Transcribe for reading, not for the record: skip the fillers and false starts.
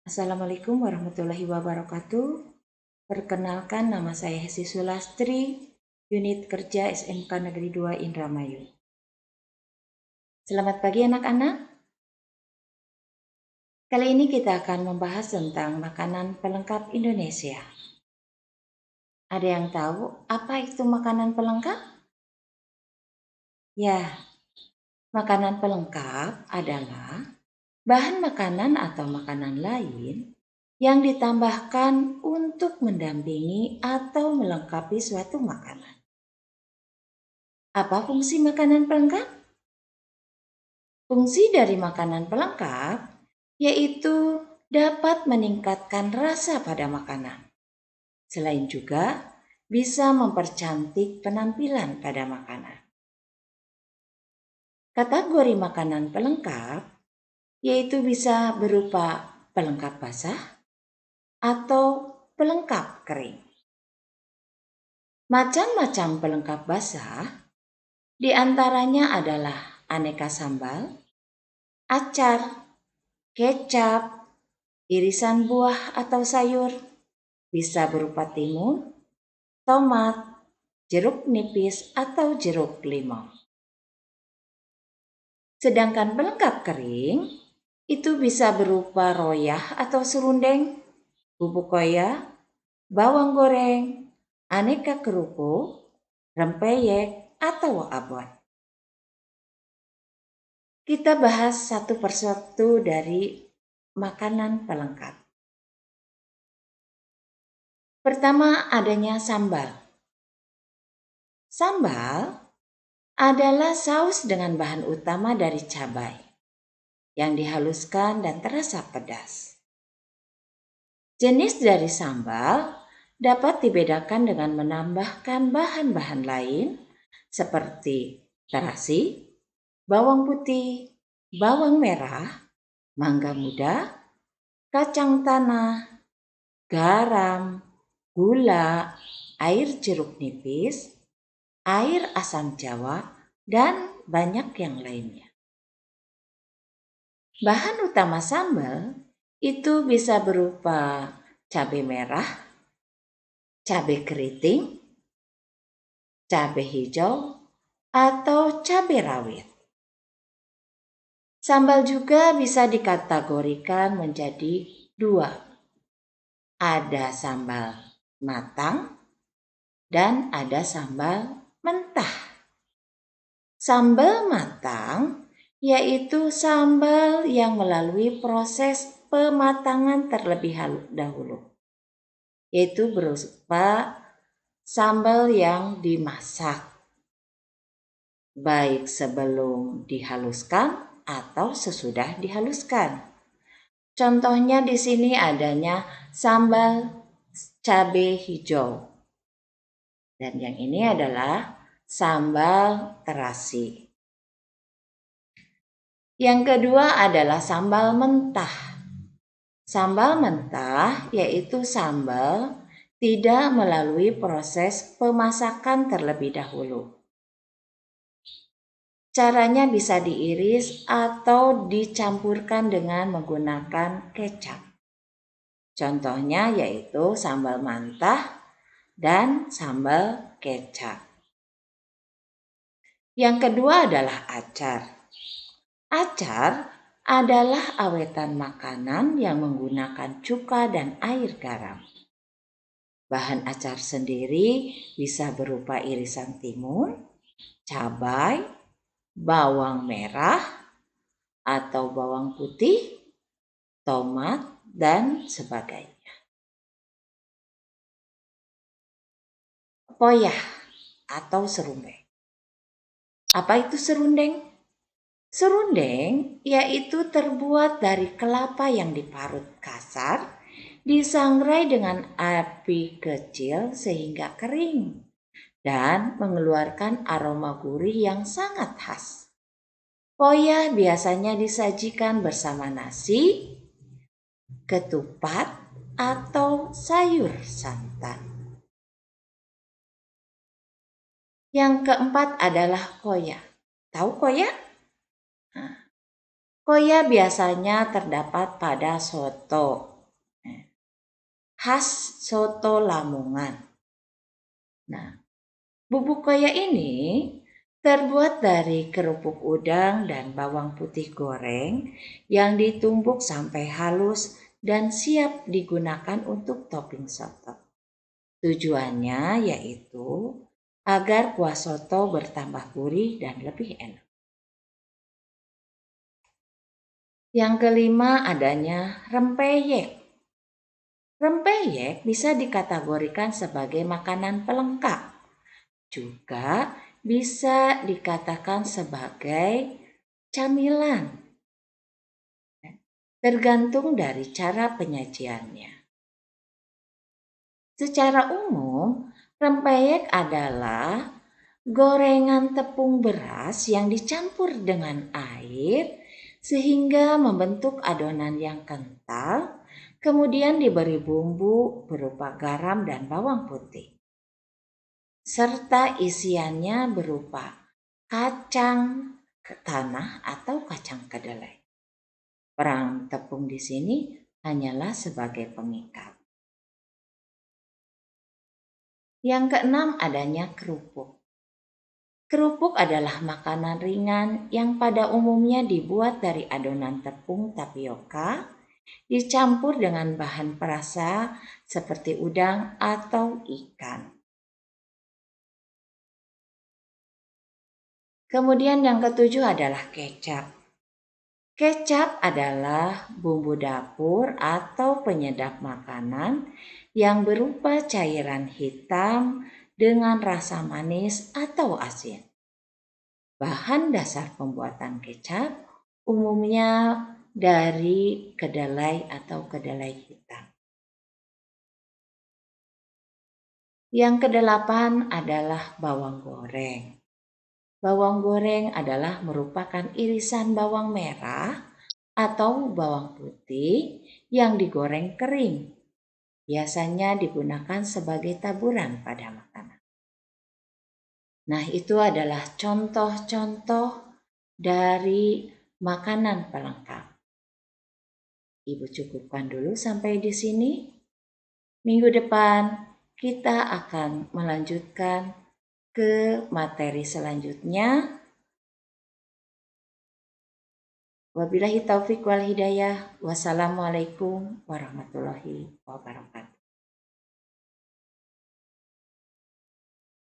Assalamualaikum warahmatullahi wabarakatuh. Perkenalkan, nama saya Hesi Sulastri, Unit Kerja SMK Negeri 2 Indramayu. Selamat pagi anak-anak. Kali ini kita akan membahas tentang makanan pelengkap Indonesia. Ada yang tahu apa itu makanan pelengkap? Ya, makanan pelengkap adalah bahan makanan atau makanan lain yang ditambahkan untuk mendampingi atau melengkapi suatu makanan. Apa fungsi makanan pelengkap? Fungsi dari makanan pelengkap yaitu dapat meningkatkan rasa pada makanan. Selain juga bisa mempercantik penampilan pada makanan. Kategori makanan pelengkap yaitu bisa berupa pelengkap basah atau pelengkap kering. Macam-macam pelengkap basah di antaranya adalah aneka sambal, acar, kecap, irisan buah atau sayur, bisa berupa timun, tomat, jeruk nipis, atau jeruk limau. Sedangkan pelengkap kering itu bisa berupa royah atau serundeng, bubuk koya, bawang goreng, aneka kerupuk, rempeyek, atau abon. Kita bahas satu persatu dari makanan pelengkap. Pertama, adanya sambal. Sambal adalah saus dengan bahan utama dari cabai yang dihaluskan dan terasa pedas. Jenis dari sambal dapat dibedakan dengan menambahkan bahan-bahan lain seperti terasi, bawang putih, bawang merah, mangga muda, kacang tanah, garam, gula, air jeruk nipis, air asam jawa, dan banyak yang lainnya. Bahan utama sambal itu bisa berupa cabai merah, cabai keriting, cabai hijau, atau cabai rawit. Sambal juga bisa dikategorikan menjadi dua. Ada sambal matang dan ada sambal mentah. Sambal matang yaitu sambal yang melalui proses pematangan terlebih dahulu, yaitu berupa sambal yang dimasak, baik sebelum dihaluskan atau sesudah dihaluskan. Contohnya di sini adanya sambal cabai hijau. Dan yang ini adalah sambal terasi. Yang kedua adalah sambal mentah. Sambal mentah yaitu sambal tidak melalui proses pemasakan terlebih dahulu. Caranya bisa diiris atau dicampurkan dengan menggunakan kecap. Contohnya yaitu sambal mentah dan sambal kecap. Yang kedua adalah acar. Acar adalah awetan makanan yang menggunakan cuka dan air garam. Bahan acar sendiri bisa berupa irisan timun, cabai, bawang merah, atau bawang putih, tomat, dan sebagainya. Koyah atau serundeng. Apa itu serundeng? Serundeng yaitu terbuat dari kelapa yang diparut kasar, disangrai dengan api kecil sehingga kering dan mengeluarkan aroma gurih yang sangat khas. Koya biasanya disajikan bersama nasi, ketupat, atau sayur santan. Yang keempat adalah koya. Tahu koya? Koya biasanya terdapat pada soto, khas soto Lamongan. Nah, bubuk koya ini terbuat dari kerupuk udang dan bawang putih goreng yang ditumbuk sampai halus dan siap digunakan untuk topping soto. Tujuannya yaitu agar kuah soto bertambah gurih dan lebih enak. Yang kelima adanya rempeyek. Rempeyek bisa dikategorikan sebagai makanan pelengkap. Juga bisa dikatakan sebagai camilan, tergantung dari cara penyajiannya. Secara umum, rempeyek adalah gorengan tepung beras yang dicampur dengan air sehingga membentuk adonan yang kental, kemudian diberi bumbu berupa garam dan bawang putih, serta isiannya berupa kacang tanah atau kacang kedelai. Peran tepung di sini hanyalah sebagai pengikat. Yang keenam adanya kerupuk. Kerupuk adalah makanan ringan yang pada umumnya dibuat dari adonan tepung tapioka, dicampur dengan bahan perasa seperti udang atau ikan. Kemudian yang ketujuh adalah kecap. Kecap adalah bumbu dapur atau penyedap makanan yang berupa cairan hitam dengan rasa manis atau asin. Bahan dasar pembuatan kecap umumnya dari kedelai atau kedelai hitam. Yang kedelapan adalah bawang goreng. Bawang goreng adalah merupakan irisan bawang merah atau bawang putih yang digoreng kering. Biasanya digunakan sebagai taburan pada makanan. Nah, itu adalah contoh-contoh dari makanan pelengkap. Ibu cukupkan dulu sampai di sini. Minggu depan kita akan melanjutkan ke materi selanjutnya. Wabillahi taufik wal hidayah. Wassalamualaikum warahmatullahi wabarakatuh.